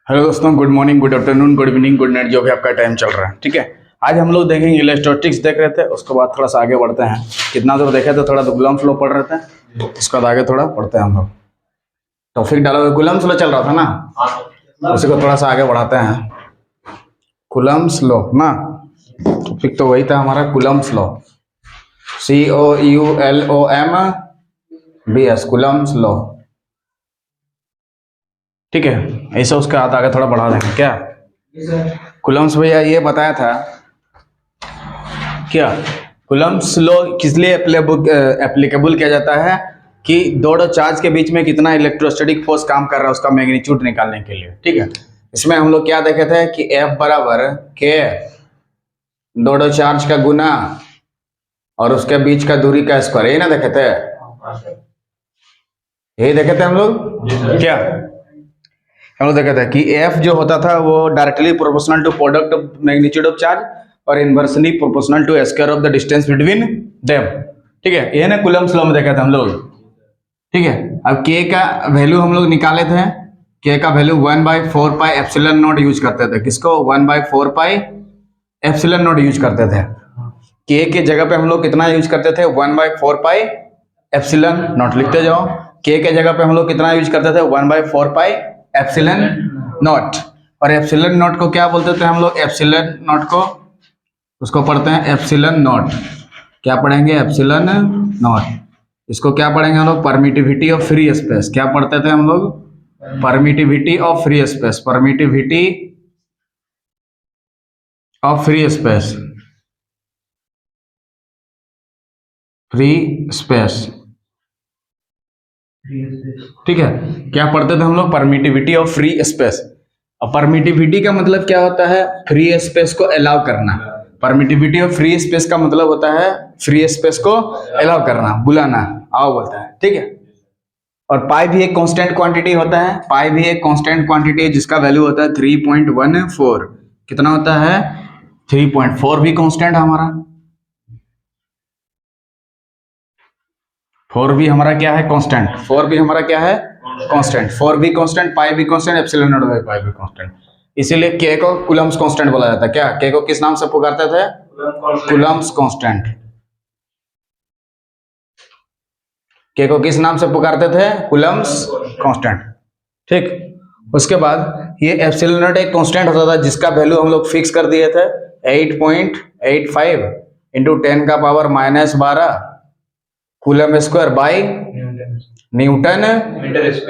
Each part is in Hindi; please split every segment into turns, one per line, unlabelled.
हेलो दोस्तों, good morning, good afternoon, good evening, good night, जो भी आपका टाइम चल रहा है। ठीक है, आज हम लोग देखेंगे इलेक्ट्रोस्टैटिक्स देख रहे थे, उसके बाद थोड़ा सा आगे बढ़ते हैं। कितना दूर देखे तो थोड़ा तो कूलम्ब फ्लो पढ़ रहे थे, उसके बाद आगे थोड़ा पढ़ते हैं हम लोग। टॉपिक डाला हुआ कूलम्ब फ्लो चल रहा था ना, उसी को थोड़ा सा आगे बढ़ाते हैं। कूलम्ब फ्लो ना, टॉपिक तो वही था हमारा, coulomb flow, COULOMBS, coulomb flow. ठीक है, ऐसे उसका हाथ आगे थोड़ा बढ़ा देंगे क्या। कूलम्ब्स भैया ये बताया था क्या, कूलम्ब्स लॉ किस लिए एप्लीकेबल किया जाता है कि दो चार्ज के बीच में कितना इलेक्ट्रोस्टैटिक फोर्स काम कर रहा है उसका मैग्नीट्यूड निकालने के लिए। ठीक है, इसमें हम लोग क्या देखे थे कि F बराबर K, दो चार्ज का गुना और उसके बीच का दूरी का स्क्वायर, यही ना देखे थे, यही देखे थे हम लोग क्या। हम लोग देखा था कि F जो होता था वो directly proportional to product of magnitude of charge और inversely proportional to square of the distance between them. ठीक है, ये ना कूलम्ब्स लॉ में देखा था हम लोग। ठीक है, अब K का वैल्यू हम लोग निकाले थे, K का value 1/4 pi epsilon not use करते थे। किसको? 1/4 पाई एप्सिलॉन नॉट यूज करते थे। K के जगह पे हम लोग कितना यूज करते थे? 1/4 पाई एप्सिलॉन नॉट। लिखते जाओ, K के जगह पे हम लोग कितना यूज करते थे? 1/4 पाई एप्सिलॉन नॉट। और एप्सिलॉन नॉट को क्या बोलते थे हम लोग? एप्सिलॉन नॉट को, उसको पढ़ते हैं एप्सिलॉन नॉट। क्या पढ़ेंगे? Epsilon not. इसको क्या पढ़ेंगे हम लोग? Permittivity of free space. क्या पढ़ते थे हम लोग? Permittivity of free space, permittivity of free space, free space. ठीक है, क्या पढ़ते थे हम लोग? Permittivity of free space. और परमिटिविटी का मतलब क्या होता है? फ्री स्पेस को अलाउ करना। परमिटिविटी ऑफ फ्री स्पेस का मतलब होता है फ्री स्पेस को अलाउ करना, बुलाना, आओ बोलता है। ठीक है, और पाई भी एक कांस्टेंट क्वांटिटी होता है, पाई भी एक कांस्टेंट क्वांटिटी है जिसका वैल्यू होता है 3.14। कितना होता है? 3.4 भी कांस्टेंट हमारा, 4 भी हमारा क्या है? कांस्टेंट। 4 भी हमारा क्या है? कांस्टेंट। 4 भी कांस्टेंट, पाई भी constant, epsilon not by pi भी कांस्टेंट। इसीलिए के को कूलम्ब्स कांस्टेंट बोला जाता है। क्या के को किस नाम से पुकारते थे? Coulomb's constant. के को किस नाम से पुकारते थे? Coulomb's constant. ठीक, उसके बाद ये एप्सिलॉन नॉट एक कांस्टेंट होता था जिसका वैल्यू हम लोग फिक्स कर दिए थे 8.85 इंटू 10 का power -12 coulomb square by newton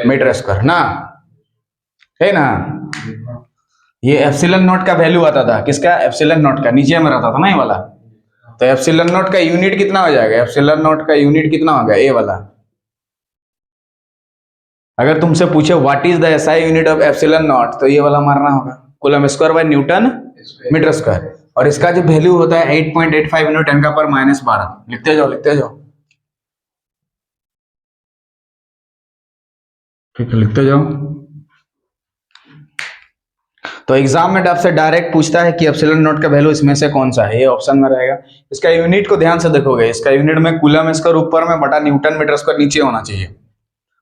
metre square ना, है ना। ये एप्सिलॉन नॉट का वैल्यू आता था, किसका? एप्सिलॉन नॉट का, नीचे में रहता था ना ये वाला। तो एप्सिलॉन नॉट का यूनिट कितना हो जाएगा? एप्सिलॉन नॉट का यूनिट कितना होगा? ये वाला। अगर तुमसे पूछे what is the SI unit of epsilon nought, तो ये वाला मारना होगा, coulomb square by newton metre square. और इसका जो वैल्यू होता है 8.85 इंटू 10 का पावर -12। लिखते जाओ, लिखते जाओ। ठीक है, लिखते जाओ। तो एग्जाम में आपसे डायरेक्ट पूछता है कि एप्सिलॉन नॉट का वैल्यू इसमें से कौन सा है, ये ऑप्शन में रहेगा। इसका यूनिट को ध्यान से देखोगे, इसका यूनिट में कूलम स्क्वायर ऊपर में बटा न्यूटन मीटर स्क्वायर नीचे होना चाहिए।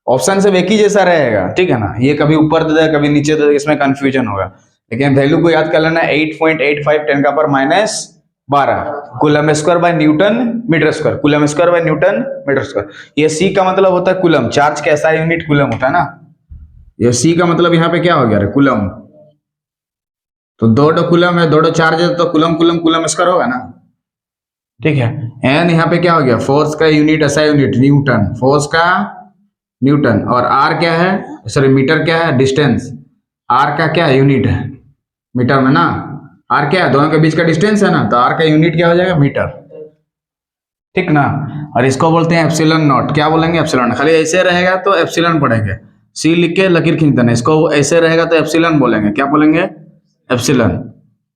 ऑप्शन से एक ही जैसा रहेगा, ठीक है ना। ये कभी ऊपर दे दे कभी नीचे दे दे, इसमें कंफ्यूजन होगा। लेकिन वैल्यू को याद कर लेना, 8.85 10 का power -12 coulomb square by newton metre square, coulomb square by newton metre square. ये सी का मतलब होता है कूलम, चार्ज का ऐसा यूनिट कूलम होता है ना। ये सी का मतलब यहाँ पे क्या हो गया? कूलम। तो दो कूलम है, दो चार्ज है, तो कूलम कूलम कूलम स्क्वायर होगा ना। ठीक है, एन यहाँ पे क्या हो गया? फोर्स का यूनिट, ऐसा यूनिट न्यूटन, फोर्स का न्यूटन। और आर क्या है? सॉरी, मीटर क्या है? डिस्टेंस। आर का क्या यूनिट है? मीटर में ना। आर क्या है? दोनों के बीच का डिस्टेंस है ना, तो आर का यूनिट क्या हो जाएगा? मीटर। ठीक ना। और इसको बोलते हैं एप्सिलॉन नॉट। क्या बोलेंगे? एप्सिलॉन। खाली ऐसे रहेगा तो एप्सिलॉन पढ़ेंगे, सी लिख के लकीर खींच देना। इसको ऐसे रहेगा तो एप्सिलॉन बोलेंगे। क्या बोलेंगे? एप्सिलॉन।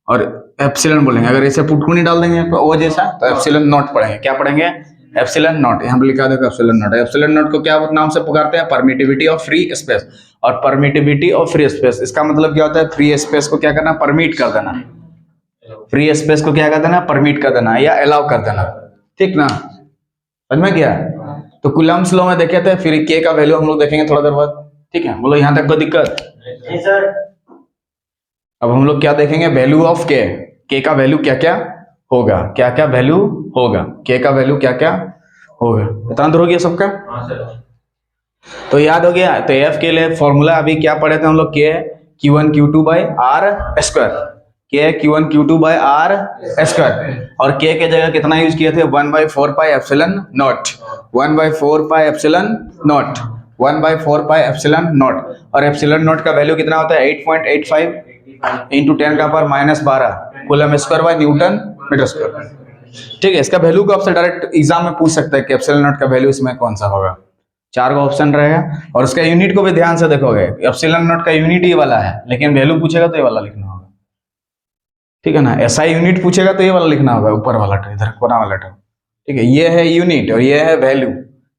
और एप्सिलॉन बोलेंगे। अगर ऐसे पुटकुनी डाल देंगे तो ओ जैसा, तो एप्सिलॉन नॉट पढ़ेंगे। क्या पढ़ेंगे? Epsilon not. यहाँ पे लिखा देखो एप्सिलॉन नॉट। एप्सिलॉन नॉट को क्या नाम से पुकारते हैं? Permittivity of free space. और परमिटिविटी ऑफ फ्री स्पेस, इसका मतलब क्या होता है? फ्री स्पेस को क्या करना? परमिट कर देना। फ्री स्पेस को क्या कर देना? परमिट कर देना या अलाउ कर देना। ठीक ना, समझ में गया? तो कूलम्स लॉ में देखे थे, फिर के का वैल्यू हम लोग देखेंगे थोड़ा देर बाद। ठीक है, बोलो यहाँ तक कोई दिक्कत
नहीं सर।
अब हम लोग क्या देखेंगे, वैल्यू ऑफ के का वैल्यू क्या क्या होगा, क्या क्या वैल्यू होगा, के का वैल्यू क्या क्या होगा। इतना दूर हो गया सबका?
हाँ सर।
तो याद हो गया। तो एफ के लिए फॉर्मूला अभी क्या पढ़े थे हम लोग, के Q1 Q2 by are square, के Q1 Q2 by are square, और के जगह कितना यूज किए थे, 1/4 pi epsilon nought, 1/4 pi epsilon nought, 1/4 pi epsilon nought. और एप्सिलॉन नॉट का वैल्यू कितना होता है, 8.85 इंटू 10 का power -12 coulomb square by newton metre square. ठीक है, इसका वैल्यू को आपसे डायरेक्ट एग्जाम में पूछ सकता है कि एप्सिलॉन नॉट का वैल्यू इसमें कौन सा होगा। 4 का ऑप्शन रहेगा, और उसका यूनिट को भी ध्यान से देखोगे। एप्सिलॉन नॉट का यूनिट ये वाला है, लेकिन वैल्यू पूछेगा तो ये वाला लिखना होगा। ठीक है ना, एसआई यूनिट पूछेगा तो ये वाला लिखना होगा, ऊपर वाला टर्म, इधर कोना वाला टर्म। ठीक है, ये है यूनिट और ये है वैल्यू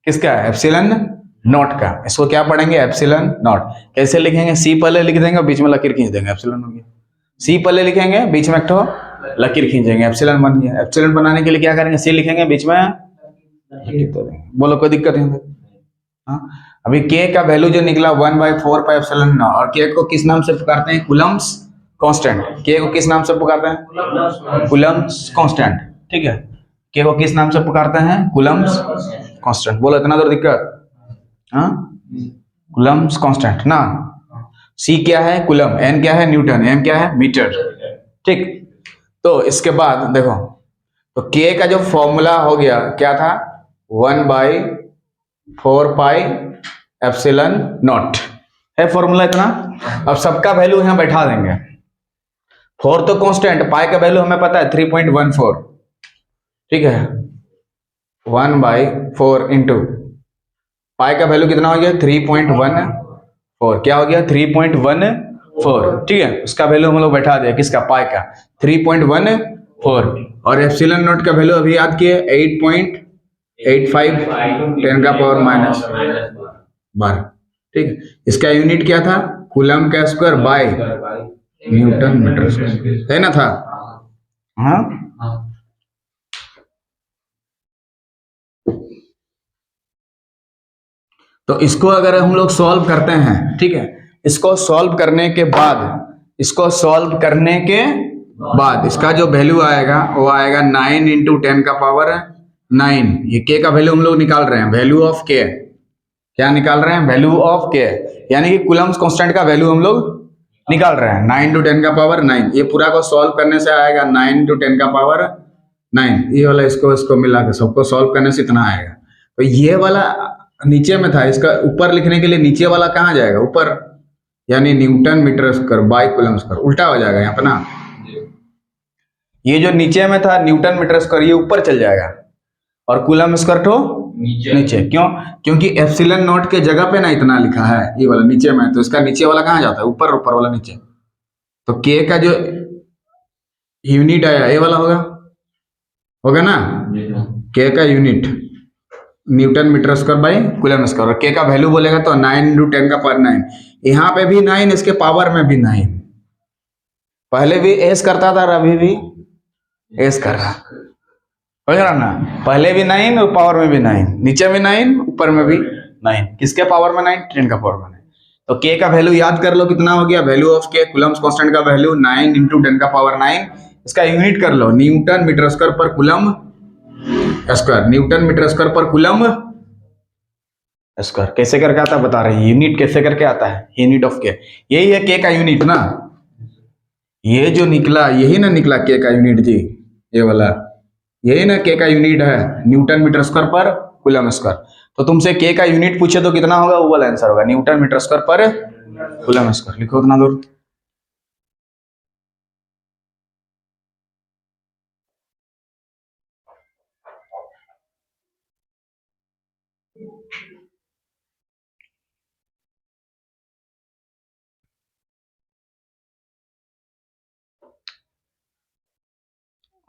किसका, एप्सिलॉन नॉट का। इसको क्या पढ़ेंगे, एप्सिलॉन नॉट। कैसे लिखेंगे, सी पहले लिख देंगे, बीच में लकीर खींच देंगे, एप्सिलॉन हो गया। सी पहले लिखेंगे, बीच में एक ठो लकीर खींचेंगे, एप्सिलॉन बन गया। एप्सिलॉन बनाने के लिए क्या करेंगे, सी लिखेंगे, बीच में लकीर तो देंगे। बोलो कोई दिक्कत नहीं। हाँ, अभी के का वैल्यू जो निकला 1/4 पाई एप्सिलॉन नॉट, और के को किस नाम से पुकारते हैं, कूलम्स कांस्टेंट। के को किस नाम से पुकारते हैं, कूलम्स कांस्टेंट। ठीक है, के को किस नाम से पुकारते हैं, कूलम्स कांस्टेंट। बोलो इतना तो दिक्कत, हाँ, कूलम्स कांस्टेंट ना। सी क्या है, कूलम, एन क्या है, न्यूटन, एम क्या है, मीटर। ठीक, तो इसके बाद देखो, तो के का जो फॉर्मूला हो गया क्या था, 1/4 पाई एप्सिलॉन नॉट है फॉर्मूला इतना। अब सबका वैल्यू यहां बैठा देंगे। 4 तो कांस्टेंट, पाई का वैल्यू हमें पता है 3.14। ठीक है, 1/4 इंटू पाई का वैल्यू कितना हो गया, 3.14। क्या हो गया, 3.14। ठीक है, उसका वैल्यू हम लोग बैठा दिया, किसका, पाई का 3.14। और एप्सिलॉन नॉट का वैल्यू अभी याद किए 8.85 10 का पावर -12। ठीक है, इसका यूनिट क्या था, कूलम का square by newton metre square, है ना था। हाँ, तो इसको अगर हम लोग सॉल्व करते हैं, ठीक है, इसको सॉल्व करने के बाद, इसको सॉल्व करने के बाद इसका जो वैल्यू आएगा वो आएगा 9 इंटू 10 का पावर 9। ये के का वैल्यू हम लोग निकाल रहे हैं, वैल्यू ऑफ के। क्या निकाल रहे हैं, वैल्यू ऑफ के, यानी कि कूलम्स कांस्टेंट का वैल्यू हम लोग निकाल रहे हैं, 9 इंटू 10 का पावर 9। ये पूरा को सॉल्व करने से आएगा 9 इंटू 10 का पावर 9। ये वाला इसको मिला के सबको सॉल्व करने से इतना आएगा। तो ये वाला नीचे में था, इसका ऊपर लिखने के लिए नीचे वाला कहाँ जाएगा, ऊपर, यानी newton metre square by coulomb square, उल्टा हो जाएगा यहाँ पे ना। ये जो नीचे में था न्यूटन मीटर स्क्वायर, ये ऊपर चल जाएगा, और कूलम स्क्वायर तो नीचे। क्यों, क्योंकि एप्सिलॉन नॉट के जगह पे ना इतना लिखा है, ये वाला नीचे में, तो इसका नीचे वाला कहाँ जाता है, ऊपर, ऊपर वाला नीचे। तो के का जो यूनिट आया ये वाला होगा ना, के का unit newton metre square by coulomb square. K का वैल्यू बोलेगा तो 9 इंटू 10 का पावर 9। यहाँ पे भी 9, इसके पावर में भी 9। पहले भी एस करता था और अभी भी एस कर रहा, समझ रहा ना। पहले भी 9 और पावर में भी 9, नीचे में 9, ऊपर में भी 9। किसके पावर में 9, 10 का पावर में 9। तो के का वैल्यू याद कर लो कितना हो गया, value of K, coulomb's constant का वैल्यू 9 इंटू 10 का पावर 9। इसका यूनिट कर लो, newton metre square per coulomb square, newton metre square per coulomb square. कैसे करके आता है बता रहे हैं, यूनिट कैसे करके आता है, यूनिट ऑफ के, यही है के का यूनिट ना। ये जो निकला यही ना निकला के का यूनिट जी, ये वाला यही ना के का यूनिट है, Newton metre square per coulomb square. तो तुमसे के का यूनिट पूछे तो कितना होगा, वो वाला आंसर होगा, Newton metre square per coulomb square. लिखो उतना दूर।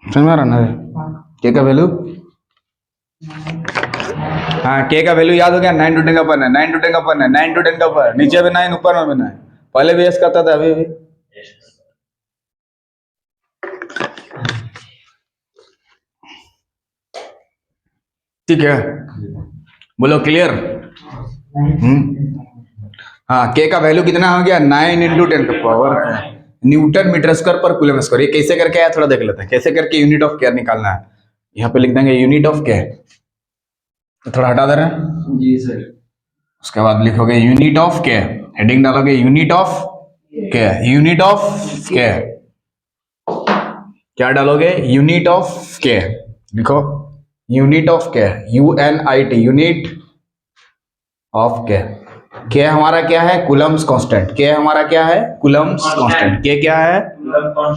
समझ में आ रहा ना के का वैल्यू। हाँ, के का वैल्यू याद हो गया, 9 टू 10 का पावर 9, 9 टू 10 का पावर 9, 9 टू 10 का पावर, नीचे भी 9 ऊपर में भी 9। पहले भी एस करता था, अभी भी। ठीक है, बोलो क्लियर। हाँ, के का वैल्यू कितना हो गया 9 × 10⁻, Newton metre square per coulomb square. ये कैसे करके आया थोड़ा देख लेते हैं, कैसे करके यूनिट ऑफ केयर निकालना है। यहाँ पे लिख देंगे यूनिट ऑफ केयर, तो थोड़ा हटा दे रहे हैं जी सर। उसके बाद लिखोगे यूनिट ऑफ केयर, हेडिंग डालोगे unit of care, unit of care क्या डालोगे, यूनिट ऑफ केयर। लिखो unit of care, UNIT, unit of care. के हमारा क्या है, कूलम्स कांस्टेंट। के हमारा क्या है, कूलम्स कांस्टेंट। के क्या है,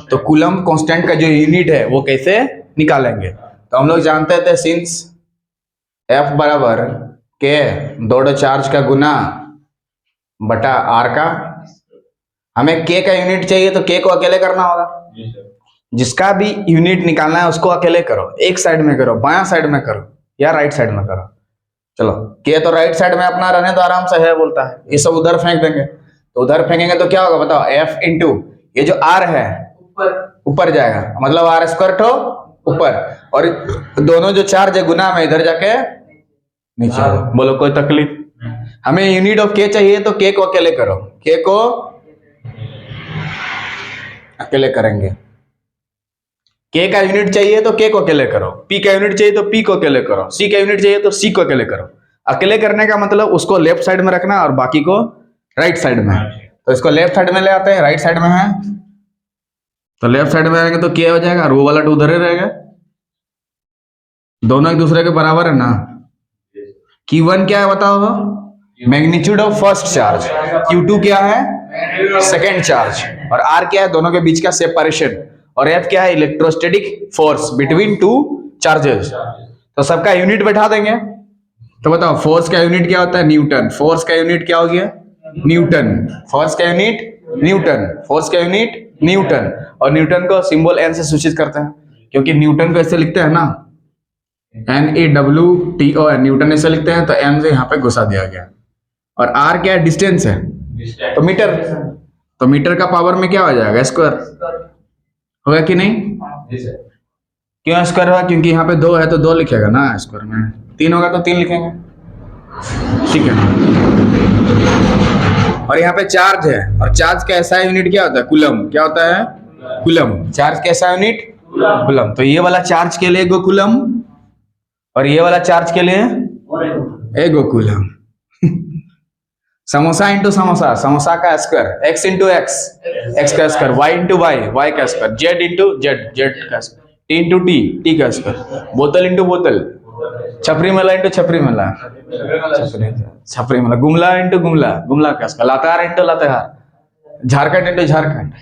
तो कूलम कांस्टेंट का जो यूनिट है वो कैसे निकालेंगे। तो हम लोग जानते थे सिंस F बराबर के दो चार्ज का गुना बटा R का, हमें के का यूनिट चाहिए तो के को अकेले करना होगा। जिसका भी यूनिट निकालना है उसको अकेले करो, एक साइड में करो, बायां साइड में करो या राइट साइड में करो। चलो के तो राइट साइड में अपना रहने तो आराम से है बोलता है, ये सब उधर फेंक देंगे। तो उधर फेंकेंगे तो क्या होगा बताओ, F इंटू ये जो R है ऊपर जाएगा, मतलब R² तो ऊपर, और दोनों जो चार्ज है गुना में इधर जाके नीचे। बोलो कोई तकलीफ। हमें यूनिट ऑफ के चाहिए तो के को अकेले करो, के को अकेले करेंगे। के का यूनिट चाहिए तो के को अकेले करो, पी का यूनिट चाहिए तो पी को अकेले करो, सी का यूनिट चाहिए तो सी को अकेले करो। अकेले करने का मतलब उसको लेफ्ट साइड में रखना और बाकी को राइट साइड में। तो इसको लेफ्ट साइड में ले आते हैं, राइट साइड में है तो लेफ्ट साइड में आएंगे तो के हो जाएगा, रो वाला 2 उधर ही रहेगा। दोनों एक दूसरे के बराबर है ना। Q1 क्या है बताओ, magnitude of first charge, Q2 क्या है सेकेंड चार्ज, और R क्या है दोनों के बीच का सेपरेशन, और F क्या है इलेक्ट्रोस्टैटिक फोर्स बिटवीन 2 चार्जेस। तो सबका यूनिट बैठा देंगे। तो बताओ फोर्स का यूनिट क्या होता है, न्यूटन। फोर्स का यूनिट क्या हो गया, न्यूटन। फोर्स का यूनिट न्यूटन, फोर्स का यूनिट न्यूटन। और न्यूटन को सिंबल N से सूचित करते हैं, क्योंकि न्यूटन को ऐसे लिखते हैं ना, NEWTON, न्यूटन ऐसे लिखते हैं, तो N से यहाँ पे घुसा दिया गया। और R क्या है, डिस्टेंस है, तो मीटर। तो मीटर का पावर में क्या हो जाएगा, स्क्वायर होगा कि नहीं। क्यों स्क्वायर हुआ, क्योंकि यहाँ पे 2 है तो 2 लिखेगा ना स्क्वायर में, 3 होगा तो 3 लिखेंगे, ठीक है। और यहाँ पे चार्ज है, और चार्ज का ऐसा यूनिट क्या होता है, कूलम। क्या होता है, कूलम। चार्ज का ऐसा यूनिट कूलम। तो ये वाला चार्ज के लिए 1 कूलम, और ये वाला चार्ज के लिए 1 कूलम। समोसा इंटू समोसा, समोसा का square, x into X, X का square, y into Y, Y का square, z into Z, Z का square, t into T, T का स्क्वायर, बोतल इंटू बोतल, छपरी मला इंटू छपरी मला, छपरी मला, गुमला इंटू गुमला, गुमला का square, Latehar into Latehar, Jharkhand into Jharkhand,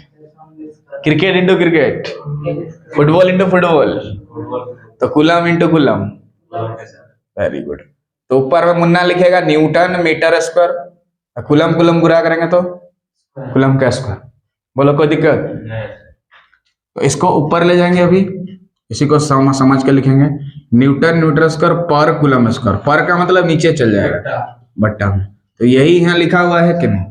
cricket into cricket, football into football, तो coulomb into coulomb. Very good. तो ऊपर में मुन्ना लिखेगा newton metre square, coulomb coulomb गुणा करेंगे तो कूलम का स्क्वायर। बोलो कोई दिक्कत। तो इसको ऊपर ले जाएंगे, अभी इसी को समझ के लिखेंगे Newton metre square per coulomb square. पर का मतलब नीचे चल जाएगा बट्टा में। तो यही यहाँ लिखा हुआ है कि नहीं,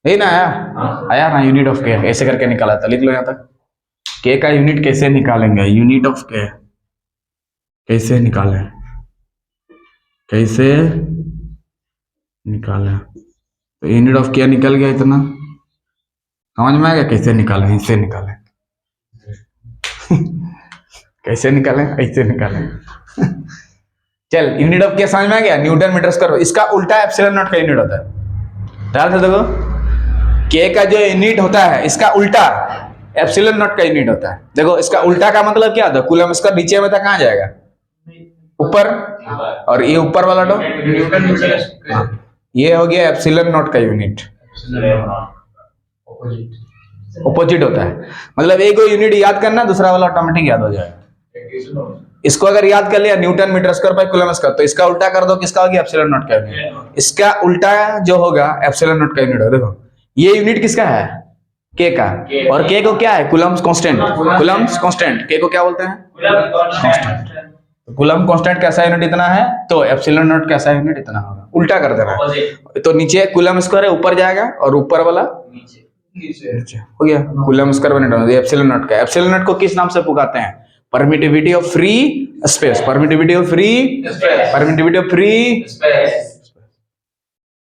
यही ना आया ना, यूनिट ऑफ के ऐसे करके निकाला था। लिख लो यहाँ तक। के का यूनिट कैसे निकालेंगे, यूनिट ऑफ के कैसे निकालें, कैसे निकालें। तो यूनिट ऑफ क्या निकल गया, इतना समझ में आ गया कैसे निकालें, इससे निकालें। कैसे निकालें, ऐसे निकालें। चल यूनिट ऑफ क्या समझ में आ गया, न्यूटन मीटर स्क्वायर। इसका उल्टा एप्सिलॉन नॉट का यूनिट होता है। ध्यान से देखो, के का जो यूनिट होता है इसका उल्टा एप्सिलॉन नॉट का यूनिट होता है। देखो इसका उल्टा का मतलब क्या होता है, कूलम स्क्वायर नीचे में था, कहाँ जाएगा ऊपर, और ये ऊपर वाला तो ये हो गया एप्सिलॉन नॉट का यूनिट, ऑपोजिट होता है। मतलब एक यूनिट याद करना, दूसरा वाला ऑटोमेटिक याद हो जाएगा। इसको अगर याद कर लिया newton metre square by coulomb square, तो इसका उल्टा कर दो, किसका हो गया एप्सिलॉन नॉट का यूनिट। इसका उल्टा जो होगा एप्सिलॉन नॉट का यूनिट होगा। देखो ये यूनिट किसका है, के का, और के को क्या है, कूलम्स कांस्टेंट। कूलम्स कांस्टेंट के को क्या बोलते हैं, कांस्टेंट। कूलम कांस्टेंट कैसा यूनिट इतना है, तो एप्सिलॉन नॉट कैसा यूनिट इतना होगा। उल्टा कर देना है। तो नीचे कूलम स्क्वायर है, ऊपर जाएगा, और ऊपर वाला नीचे हो गया। Coulomb square unit epsilon nought का। एप्सिलॉन नॉट को किस नाम से पुकारते हैं, permittivity of free space, permittivity of free, permittivity of free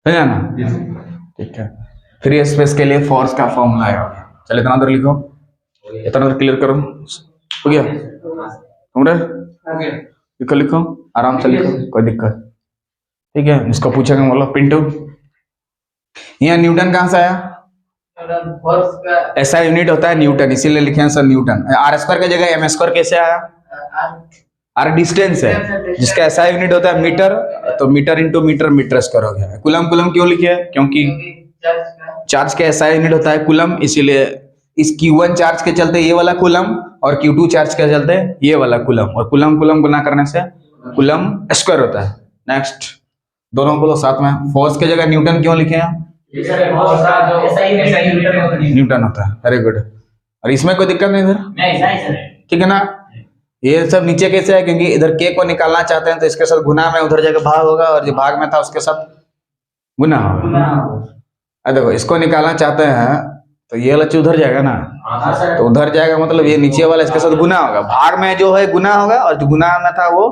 समझा ना? ठीक है, फ्री स्पेस के लिए फोर्स का फॉर्मूला है। चलिए इतना देर लिखो, इतना देर क्लियर करो, हो गया तुमरे? लिखो लिखो आराम से लिखो, कोई दिक्कत? ठीक है, इसको पूछेगा बोलो पिंटू, यहाँ न्यूटन कहाँ से आया? ऐसा यूनिट होता है न्यूटन, इसीलिए लिखे हैं सर न्यूटन। आर स्क्वायर की जगह एम स्क्वायर कैसे आया? आर डिस्टेंस है, जिसका ऐसा यूनिट होता है मीटर, तो metre into metre, metre square हो गया। कुलम, कुलम क्यों लिखे? क्योंकि चार्ज का ऐसा यूनिट होता है कुलम, इसीलिए इस Q1 चार्ज के चलते ये वाला कुलम, और Q2 चार्ज के चलते ये वाला कुलम, और कुलम कुलम गुना करने से कुलम स्क्वायर होता है। नेक्स्ट, दोनों बोलो साथ में, फोर्स की जगह न्यूटन क्यों लिखे हैं? न्यूटन होता है, वेरी गुड। और इसमें कोई दिक्कत नहीं इधर, ठीक है ना? ये सब नीचे कैसे है? क्योंकि इधर के को निकालना चाहते हैं तो इसके साथ गुना में, उधर जगह भाग होगा, और जो भाग में था उसके साथ गुना होगा। देखो इसको निकालना चाहते हैं तो ये वाला उधर जाएगा ना, तो उधर जाएगा मतलब ये नीचे वाला इसके साथ गुना होगा, भाग में जो है गुना होगा, और जो गुना में था वो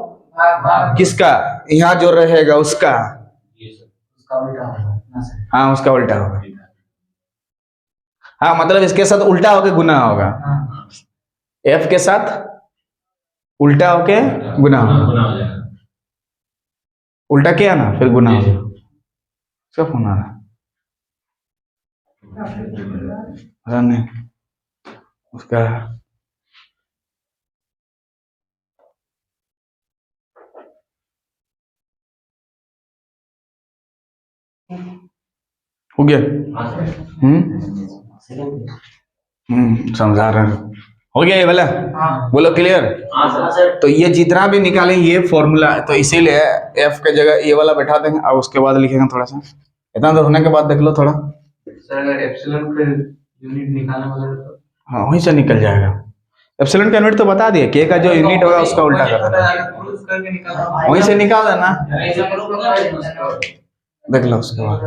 किसका? यहाँ जो रहेगा उसका, हाँ उसका उल्टा होगा। हाँ मतलब इसके साथ उल्टा होके गुना होगा, एफ के साथ उल्टा होके गुना होगा, उल्टा किया ना फिर गुना होगा, सब होना है। नहीं उसका हो गया? समझा रहे हो गया ये वाला? बोलो क्लियर? तो ये जितना भी निकालें ये फॉर्मूला, तो इसीलिए एफ के जगह ये वाला बैठा देंगे, और उसके बाद लिखेंगे थोड़ा सा, इतना तो होने के बाद देख लो थोड़ा। सर अगर एप्सिलॉन का यूनिट निकालने वाला है तो हाँ वहीं से निकल जाएगा। एप्सिलॉन का यूनिट तो बता दिए, के का जो यूनिट होगा उसका उल्टा कर देना, वहीं से निकाल देना, देख लो उसके बाद।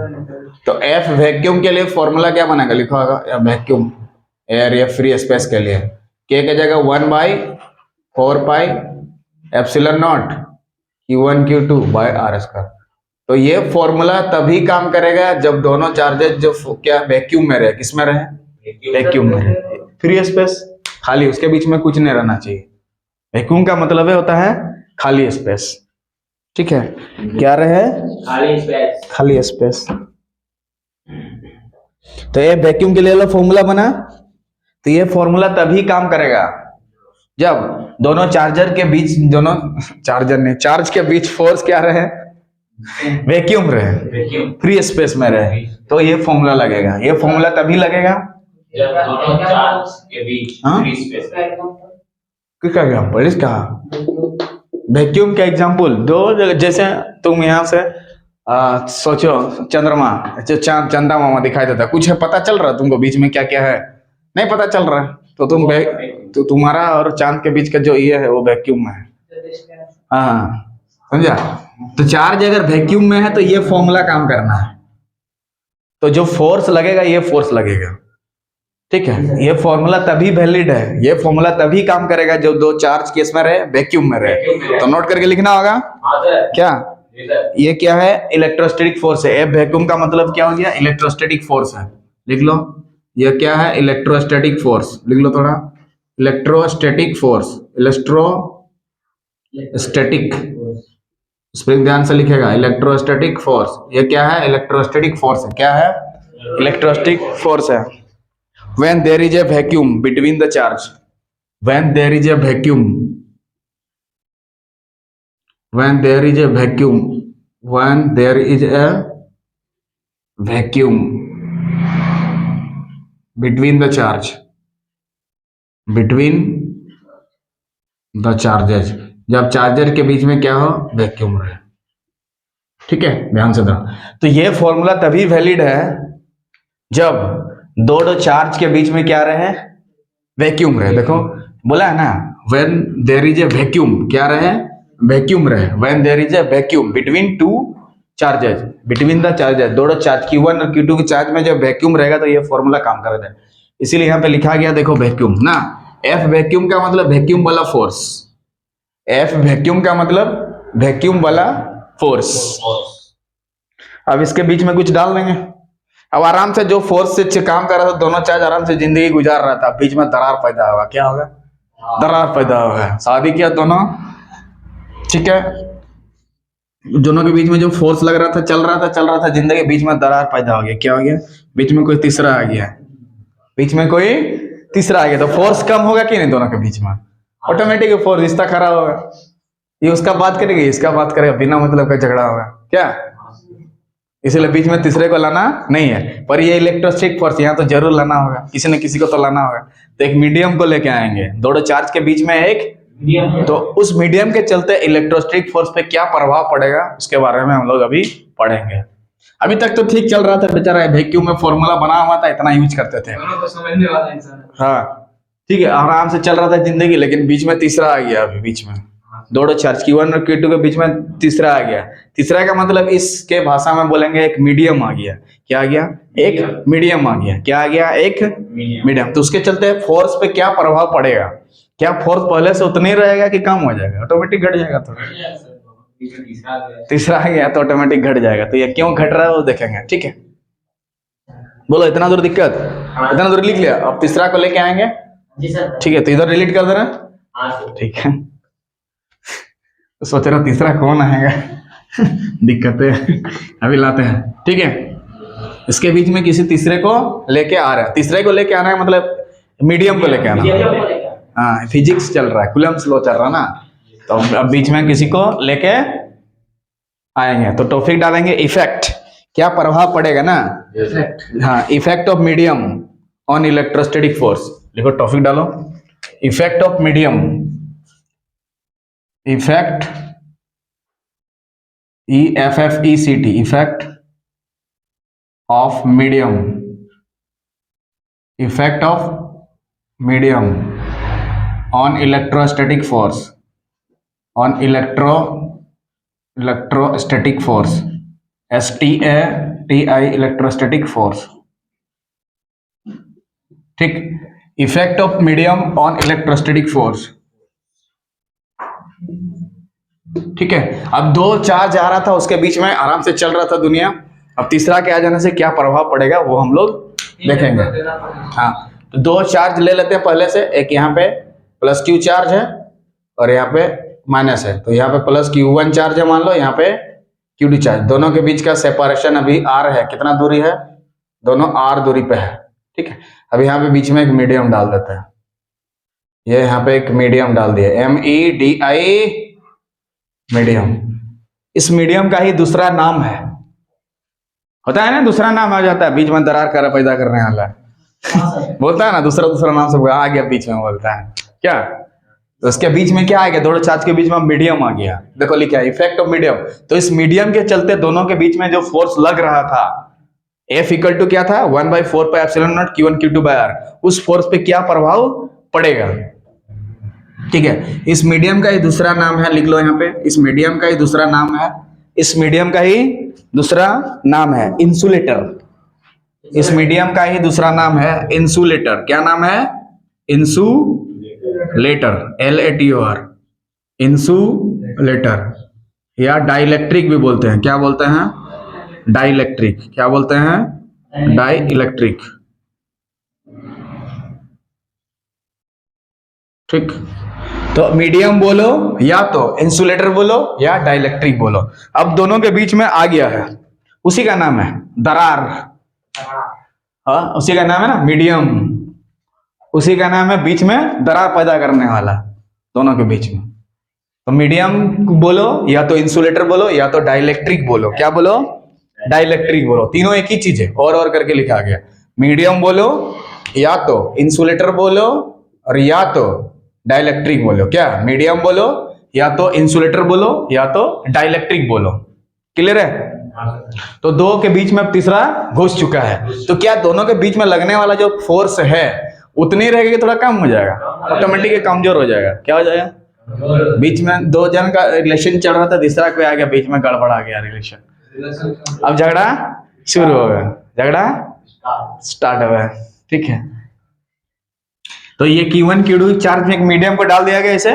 तो एफ वैक्यूम के लिए फॉर्मूला क्या बनेगा? लिखा होगा वैक्यूम एयर या फ्री स्पेस के लिए, के के जगह 1/4 pi epsilon nought Q1 Q2 by R square. तो ये फॉर्मूला तभी काम करेगा जब दोनों चार्जेस जो क्या वैक्यूम में रहे, किस में रहे? वैक्यूम में रहे, फ्री स्पेस खाली, उसके बीच में कुछ नहीं रहना चाहिए। वैक्यूम का मतलब है होता है खाली स्पेस, ठीक है? क्या रहे? खाली स्पेस, खाली स्पेस। तो ये वैक्यूम के लिए फॉर्मूला बना, तो ये फॉर्मूला तभी काम करेगा जब दोनों चार्जर के बीच, दोनों चार्जर ने चार्ज के बीच फोर्स क्या रहे? वैक्यूम रहे, फ्री स्पेस में रहे, तो ये फॉर्मूला लगेगा। ये फॉर्मूला तभी लगेगा जब दोनों चार्ज के बीच फ्री स्पेस में। किसका एग्जांपल? इसका वैक्यूम का एग्जांपल दो, जैसे तुम यहाँ से सोचो चंद्रमा, चांद, चंदा मामा दिखाई देता, कुछ है पता चल रहा तुमको बीच में क्या क्या है? नहीं पता चल रहा है, तो तुम तो तुम्हारा और चांद के बीच का जो ये है वो वैक्यूम में है। हाँ समझा? तो चार्ज अगर वैक्यूम में है तो ये फॉर्मूला काम करना है, तो जो फोर्स लगेगा ये फोर्स लगेगा, ठीक है? ये फॉर्मूला तभी वैलिड है, ये फॉर्मूला तभी काम करेगा जब दो चार्ज किस में रहे? वैक्यूम में रहे। तो नोट करके लिखना होगा क्या? ये क्या है? इलेक्ट्रोस्टैटिक फोर्स है। वैक्यूम का मतलब क्या हो गया? इलेक्ट्रोस्टैटिक फोर्स है, लिख लो। ये क्या है? इलेक्ट्रोस्टैटिक फोर्स, लिख लो थोड़ा, इलेक्ट्रोस्टैटिक फोर्स, इलेक्ट्रोस्टैटिक, स्प्रिंग ध्यान से लिखेगा, इलेक्ट्रोस्टैटिक फोर्स। ये क्या है? इलेक्ट्रोस्टैटिक फोर्स है। क्या है? इलेक्ट्रोस्टैटिक फोर्स है। When there is a vacuum between the charge, when there is a vacuum, when there is a vacuum, when there is a vacuum between the charge, between the charges, जब चार्जर के बीच में क्या हो? वैक्यूम रहे, ठीक है? ध्यान से दो। तो ये फॉर्मूला तभी वैलिड है जब दो चार्ज के बीच में क्या रहे? वैक्यूम रहे। देखो बोला है ना, when there is a vacuum, क्या रहे? वैक्यूम रहे। when there is a vacuum between two charges, between the charges, दोनों चार्ज Q1 और Q2 के चार्ज में जब वैक्यूम रहेगा तो ये फॉर्मूला काम करेगा। इसीलिए यहाँ पे लिखा गया देखो वैक्यूम ना, एफ वैक्यूम का मतलब वैक्यूम वाला फोर्स, एफ वैक्यूम का मतलब वैक्यूम वाला फोर्स। अब इसके बीच में कुछ डाल देंगे। अब आराम से जो फोर्स से काम कर रहा था, दोनों चार्ज आराम से जिंदगी गुजार रहा था, बीच में दरार पैदा होगा। क्या होगा? दरार पैदा होगा। शादी किया दोनों, ठीक है, दोनों के बीच में जो फोर्स लग रहा था, चल रहा था जिंदगी, बीच में दरार पैदा हो गया। क्या हो गया? बीच में कोई तीसरा आ गया, बीच में कोई तीसरा आ गया, तो फोर्स कम होगा कि नहीं? दोनों के बीच में ऑटोमेटिक फोर्स, रिश्ता खराब होगा। ये उसका बात करेगी, इसका बात करेगा, बिना मतलब का झगड़ा होगा। क्या? इसलिए बीच में तीसरे को लाना नहीं है। पर ये इलेक्ट्रोस्टैटिक फोर्स यहाँ तो जरूर लाना होगा, किसी न किसी को तो लाना होगा। तो एक मीडियम को लेके आएंगे, दोनों चार्ज के बीच में एक, तो उस मीडियम के चलते इलेक्ट्रोस्टैटिक फोर्स पे क्या प्रभाव पड़ेगा, उसके बारे में हम लोग अभी पढ़ेंगे। अभी तक तो ठीक चल रहा था बेचारा, वैक्यूम में फॉर्मूला बना हुआ था, इतना यूज करते थे। हाँ ठीक है, आराम से चल रहा था जिंदगी, लेकिन बीच में तीसरा आ गया। अभी बीच में दोनों चार्ज Q1 और Q2 के बीच में तीसरा आ गया। तीसरा का मतलब इसके भाषा में बोलेंगे एक मीडियम आ गया। क्या आ गया? एक मीडियम आ गया। क्या आ गया? एक मीडियम। तो उसके चलते फोर्स पे क्या प्रभाव पड़ेगा? क्या फोर्स पहले से उतना ही रहेगा कि कम हो जाएगा? ऑटोमेटिक घट जाएगा। थोड़ा तीसरा आ गया तो ऑटोमेटिक घट जाएगा। तो ये क्यों घट रहा है वो देखेंगे, ठीक है। बोलो, इतना दूर दिक्कत? इतना दूर लिख लिया। अब तीसरा को लेके आएंगे, ठीक है। तो इधर डिलीट कर देना, ठीक है। तो सोच रहा तीसरा कौन आएगा दिक्कत है, अभी लाते हैं, ठीक है। इसके बीच में किसी तीसरे को लेके आ रहा है। तीसरे को लेके आना है मतलब मीडियम को लेके आना। हाँ, फिजिक्स चल रहा है, कूलम्ब्स लॉ चल रहा है ना, तो अब बीच में किसी को लेके आएंगे। तो टॉपिक डालेंगे इफेक्ट, क्या प्रभाव पड़ेगा ना, हाँ, effect of medium on electrostatic force. लिखो, टॉपिक डालो, effect of medium, effect EFFECT, effect of medium, effect of medium on electrostatic force, on electrostatic force, STATI, electrostatic force, ठीक। Effect of medium on electrostatic force, ठीक है। अब दो चार्ज आ रहा था, उसके बीच में आराम से चल रहा था दुनिया। अब तीसरा के आ जाने से क्या प्रभाव पड़ेगा वो हम लोग देखेंगे। हाँ, तो दो चार्ज ले लेते हैं पहले से। एक यहाँ पे प्लस Q चार्ज है और यहाँ पे माइनस है। तो यहाँ पे प्लस Q1 चार्ज है, मान लो, यहाँ पे Q2 चार्ज। दोनों के बीच का सेपरेशन अभी R है। कितना दूरी है? दोनों R दूरी पे है, ठीक है। अभी यहाँ पे बीच में एक मीडियम डाल देते हैं। ये यहाँ पे एक मीडियम डाल दिया, MEDI, मीडियम। इस मीडियम का ही दूसरा नाम है, होता है ना, दूसरा नाम आ जाता है बीच में दरार कर पैदा करने वाला बोलता है ना, दूसरा नाम सब आ गया बीच में, बोलता है क्या। तो उसके बीच में क्या आ गया? दोनों चार्ज के बीच में मीडियम आ गया। देखो लिखा है इफेक्ट ऑफ मीडियम। तो इस मीडियम के चलते दोनों के बीच में जो फोर्स लग रहा था, F इक्वल टू क्या था? 1/4 pi epsilon nought Q1 Q2 by R। उस फोर्स पे क्या प्रभाव पड़ेगा, ठीक है। इस मीडियम का ही दूसरा नाम है, लिख लो यहाँ पे, इस मीडियम का ही दूसरा नाम है, इस मीडियम का ही दूसरा नाम है इंसुलेटर। इस मीडियम का ही दूसरा नाम है इंसुलेटर। क्या नाम है? इंसुलेटर, LATOR, इंसुलेटर, या डाइलेक्ट्रिक भी बोलते हैं। क्या बोलते हैं? डाइलेक्ट्रिक। क्या बोलते हैं? डाइलेक्ट्रिक, ठीक। तो मीडियम बोलो या तो इंसुलेटर बोलो या डाइलेक्ट्रिक बोलो। अब दोनों के बीच में आ गया है, उसी का नाम है दरार। हाँ, उसी का नाम है ना मीडियम, उसी का नाम है बीच में दरार पैदा करने वाला दोनों के बीच में। तो मीडियम बोलो या तो इंसुलेटर बोलो या तो डाइलेक्ट्रिक बोलो। क्या बोलो? डाइलेक्ट्रिक बोलो। तीनों एक ही चीज है, और करके लिखा गया। मीडियम बोलो या तो इंसुलेटर बोलो और या तो डाइलेक्ट्रिक बोलो। क्या? मीडियम बोलो या तो इंसुलेटर बोलो या तो डाइलेक्ट्रिक बोलो। क्लियर है? तो दो के बीच में तीसरा घुस चुका है। तो क्या दोनों के बीच में लगने वाला जो फोर्स है उतनी रहेगी कि थोड़ा कम हो जाएगा? ऑटोमेटिक कमजोर हो जाएगा। क्या हो जाएगा? बीच में दो जन का रिलेशन चल रहा था, तीसरा कोई आ गया बीच में, गड़बड़ आ गया रिलेशन। अब झगड़ा शुरू हो गया, झगड़ा स्टार्ट हो गया, ठीक है। तो ये Q1 Q2 चार्ज में एक मीडियम को डाल दिया गया, इसे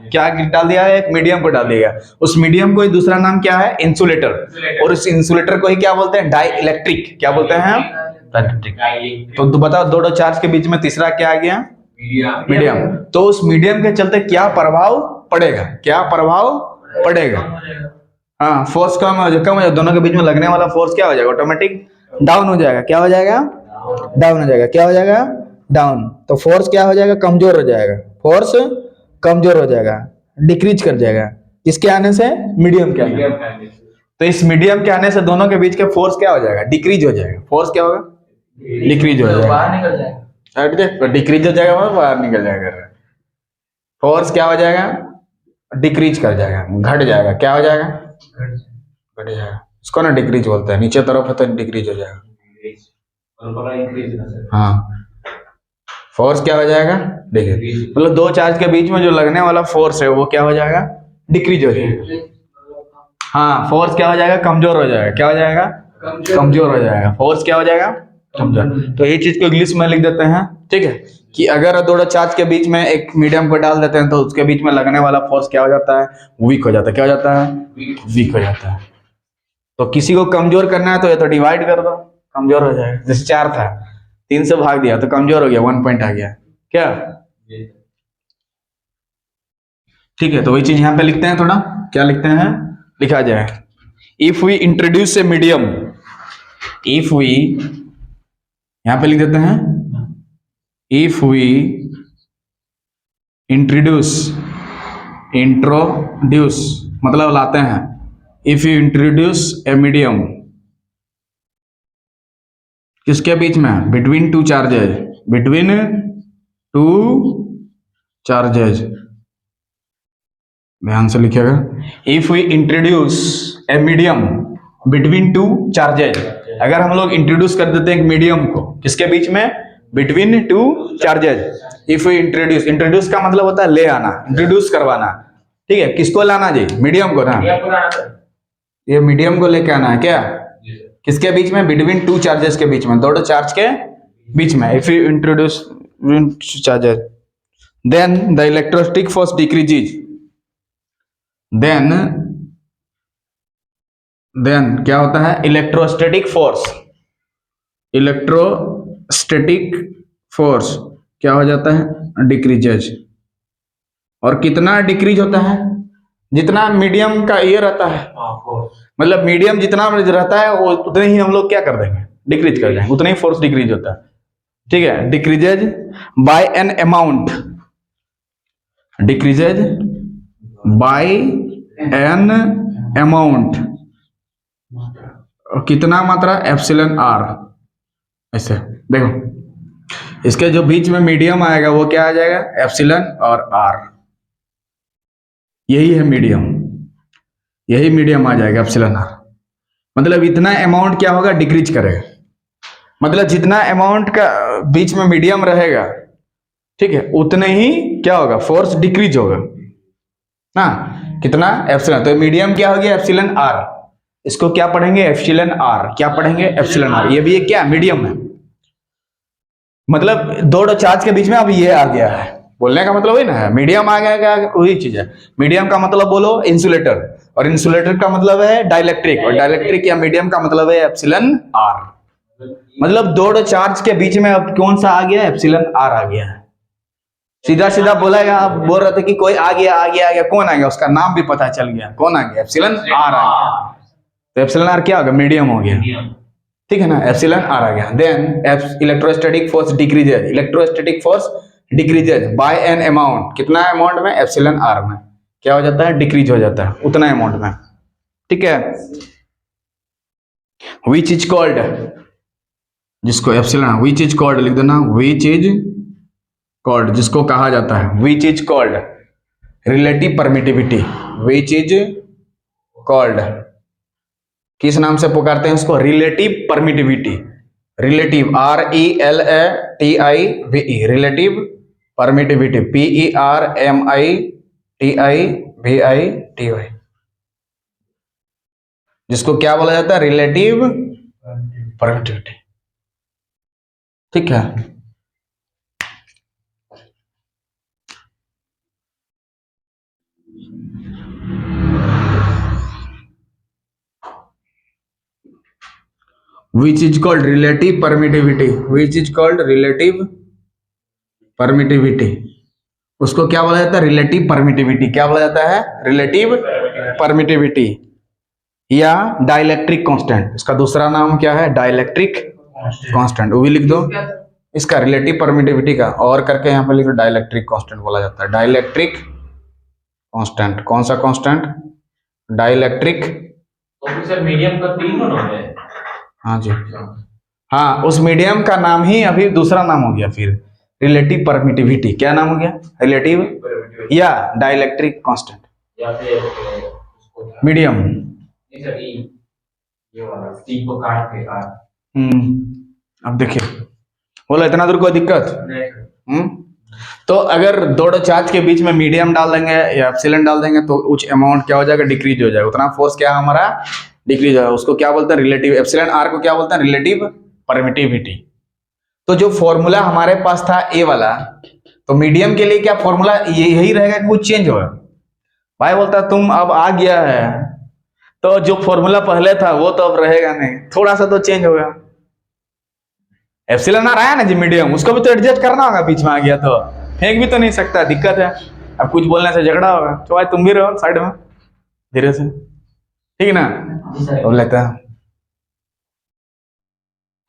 क्या डाल दिया है, एक मीडियम को डाल दिया गया। उस मीडियम को दूसरा नाम क्या है, इंसुलेटर, और उस इंसुलेटर को ही क्या बोलते हैं, डाई इलेक्ट्रिक। क्या बोलते हैं हम, तो बताओ दो चार्ज के बीच में तीसरा क्या आ गया, मीडियम। तो उस मीडियम के चलते क्या प्रभाव पड़ेगा, क्या प्रभाव पड़ेगा, हाँ फोर्स कम हो जाएगा, दोनों के बीच में लगने वाला फोर्स क्या हो जाएगा, ऑटोमेटिक डाउन हो जाएगा। क्या हो जाएगा, डाउन हो जाएगा। क्या हो जाएगा, डाउन। तो फोर्स क्या हो जाएगा, कमजोर हो जाएगा, फोर्स कमजोर हो जाएगा, डिक्रीज कर जाएगा। किसके आने से, मीडियम के आने से। तो इस मीडियम के आने से दोनों के बीच के फोर्स क्या हो जाएगा, डिक्रीज हो जाएगा। फोर्स क्या होगा, डिक्रीज हो जाएगा, बाहर निकल जाएगा। डिक्रीज हो जाएगा मतलब बाहर निकल जाएगा। फोर्स क्या हो जाएगा, डिक्रीज कर जाएगा, घट जाएगा। क्या हो जाएगा, घट जाएगा। इसको ना डिक्रीज बोलते हैं, नीचे तरफ है तो डिक्रीज हो जाएगा। हाँ, फोर्स क्या हो जाएगा, डिक्रीज। मतलब दो चार्ज के बीच में जो लगने वाला फोर्स है वो क्या हो जाएगा, डिक्रीज हो जाएगा। हाँ, फोर्स क्या हो जाएगा, कमजोर हो जाएगा। क्या हो जाएगा, कमजोर हो जाएगा। फोर्स क्या हो जाएगा, कमजोर। तो ये चीज को इंग्लिश में लिख देते हैं, ठीक है, कि अगर दो चार्ज के बीच में एक मीडियम को डाल देते हैं तो उसके बीच में लगने वाला फोर्स क्या हो जाता है, वीक हो जाता है। क्या हो जाता है, वीक हो जाता है। तो किसी को कमजोर करना है तो ये तो डिवाइड कर दो, कमजोर हो जाएगा। जैसे 4 था, 3 से भाग दिया तो कमजोर हो गया, 1 पॉइंट आ गया। क्या, ठीक है। तो वही चीज यहाँ पे लिखते हैं, थोड़ा क्या लिखते हैं, लिखा जाए, if we introduce a medium, if we, यहां पे लिख देते हैं, इफ वी इंट्रोड्यूस मतलब लाते हैं, if you introduce a medium, किसके बीच में, between two charges, between two charges, ध्यान से लिखिएगा, if we introduce a medium between two charges, अगर हम लोग इंट्रोड्यूस कर देते हैं एक मीडियम को, किसके बीच में, between two charges. If we introduce का मतलब होता है ले आना, इंट्रोड्यूस करवाना, ठीक है। किसको लाना जी, मीडियम को ना, ये मीडियम को लेके आना है। क्या, किसके बीच में, बिटवीन टू चार्जेस के बीच में, दो चार्ज के बीच में। If you introduce charges, then the electrostatic force decreases, then क्या होता है, इलेक्ट्रोस्टैटिक फोर्स क्या हो जाता है, डिक्रीजेज। और कितना डिक्रीज होता है, जितना मीडियम का ये रहता है, मतलब मीडियम जितना रहता है वो उतने ही हम लोग क्या कर देंगे, डिक्रीज कर देंगे, उतना ही फोर्स डिक्रीज होता है, ठीक है। Decreases by an amount, decreases by an amount, कितना मात्रा, एप्सिलॉन आर। ऐसे देखो, इसके जो बीच में मीडियम आएगा वो क्या आ जाएगा, एप्सिलॉन और आर, यही है मीडियम, यही मीडियम आ जाएगा, एप्सिलॉन आर। मतलब इतना अमाउंट क्या होगा, डिक्रीज करेगा। मतलब जितना अमाउंट का बीच में मीडियम रहेगा, ठीक है, उतने ही क्या होगा, फोर्स डिक्रीज होगा ना, कितना, एप्सिलॉन। तो मीडियम क्या हो गया, एप्सिलॉन आर। इसको क्या पढ़ेंगे, एप्सिलॉन आर। क्या पढ़ेंगे, एप्सिलॉन आर। ये भी एक क्या, मीडियम है। मतलब दो चार्ज के बीच में अब ये आ गया है, बोलने का मतलब वही ना है, मीडियम आ गया, वही चीज है। मीडियम का मतलब बोलो इंसुलेटर, और इंसुलेटर का मतलब है डाइलेक्ट्रिक, और डाइलेक्ट्रिक या मीडियम का मतलब है एप्सिलॉन आर। मतलब दो चार्ज के बीच में अब कौन सा आ गया, एप्सिलॉन आर आ गया है। सीधा सीधा बोलेगा, आप बोल रहे थे कि कोई आ गया, कौन आ गया, उसका नाम भी पता चल गया, कौन आ गया, एप्सिलॉन आर आ गया। तो एप्सिलॉन आर क्या होगा, मीडियम हो गया, ठीक है ना, एप्सिलॉन आर आ गया। Then electrostatic force decreases by an amount, कितना अमाउंट में, एप्सिलॉन आर में क्या हो जाता है, डिक्रीज हो जाता है उतना अमाउंट में, ठीक है। विच इज कॉल्ड, जिसको एप्सिलॉन, विच इज कॉल्ड लिख देना, विच इज कॉल्ड, जिसको कहा जाता है, which is called relative permittivity, which is called, किस नाम से पुकारते हैं इसको, relative permittivity. Relative, RELATIVE, relative permittivity, PERMITIVITY, जिसको क्या बोला जाता है, रिलेटिव परमिटिविटी, ठीक है। Which is called relative permittivity, which is called relative permittivity, उसको क्या बोला जाता है? Relative permittivity. क्या बोला जाता है? रिलेटिव परमिटिविटी या डाइलेक्ट्रिक कांस्टेंट। इसका दूसरा नाम क्या है? Dielectric constant. वो भी लिख दो इसका, रिलेटिव परमिटिविटी का, और करके यहाँ पे लिखो डाइलेक्ट्रिक कांस्टेंट बोला जाता है। Dielectric constant. कौन सा कांस्टेंट? डाइलेक्ट्रिक।
तो सर मीडियम का तीन नाम है।
हाँ जी, हाँ, उस मीडियम का नाम ही अभी दूसरा नाम हो गया फिर रिलेटिव परमिटिविटी। क्या नाम हो गया? रिलेटिव या डाइलेक्ट्रिक कांस्टेंट
या फिर
मीडियम।
सर ये वाला सी को काट के
अब देखिए, बोलो इतना दूर कोई दिक्कत? तो अगर दो चार्ज के बीच में मीडियम डाल देंगे या एप्सिलॉन डाल देंगे तो कुछ अमाउंट क्या हो जाएगा? डिक्रीज हो जाएगा। उतना फोर्स क्या हमारा? डिक्रीज होगा। उसको क्या बोलते हैं? रिलेटिव। एप्सिलॉन आर को क्या बोलते हैं? Relative permittivity. तो जो फॉर्मूला हमारे पास था ए वाला, तो मीडियम के लिए क्या फॉर्मूला यही रहेगा कि कुछ चेंज होगा? भाई बोलता तुम अब आ गया है तो जो फॉर्मूला पहले था वो तो अब रहेगा नहीं, थोड़ा सा तो चेंज होगा। एप्सिलॉन आर आया ना जी मीडियम, उसको भी तो एडजस्ट करना होगा। बीच में आ गया तो फेंक भी तो नहीं सकता, दिक्कत है। अब कुछ बोलने से झगड़ा होगा तो भाई तुम भी रहो साइड में धीरे से, ठीक है ना? तो लेता है।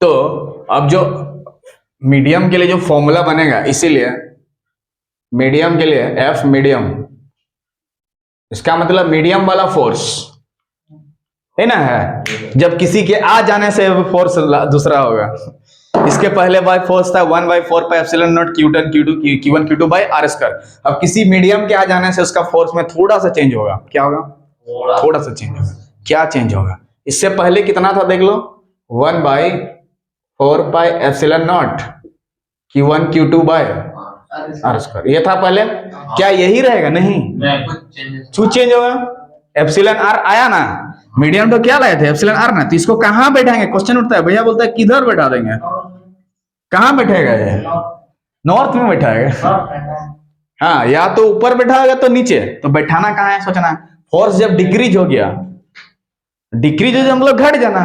तो अब जो मीडियम के लिए जो फॉर्मूला बनेगा, इसीलिए मीडियम के लिए एफ मीडियम, इसका मतलब मीडियम वाला फोर्स है ना, है जब किसी के आ जाने से फोर्स दूसरा होगा। इसके पहले बाय फोर्स था 1/4 pi epsilon nought Q1 Q2 Q1 Q2 by R square. अब किसी मीडियम के आ जाने से उसका फोर्स में थोड़ा सा चेंज होगा। क्या होगा? थोड़ा सा चेंज होगा। क्या चेंज होगा? इससे पहले कितना था देख लो, 1/4 pi epsilon nought Q1 Q2 by R square, ये था पहले। क्या यही रहेगा? नहीं, कुछ चेंज होगा। एप्सिलॉन आर आया ना, मीडियम तो क्या लाए थे? एप्सिलॉन आर ना, तो इसको कहां बैठाएंगे? क्वेश्चन उठता है, भैया बोलता है किधर बैठा देंगे? कहां बैठेगा ये? नॉर्थ में बैठाएगा। हाँ, या तो ऊपर बैठाएगा तो नीचे, तो बैठाना कहाँ है सोचना। फोर्स जब डिक्रीज हो गया, डिक्रीज हो मतलब घट जाना,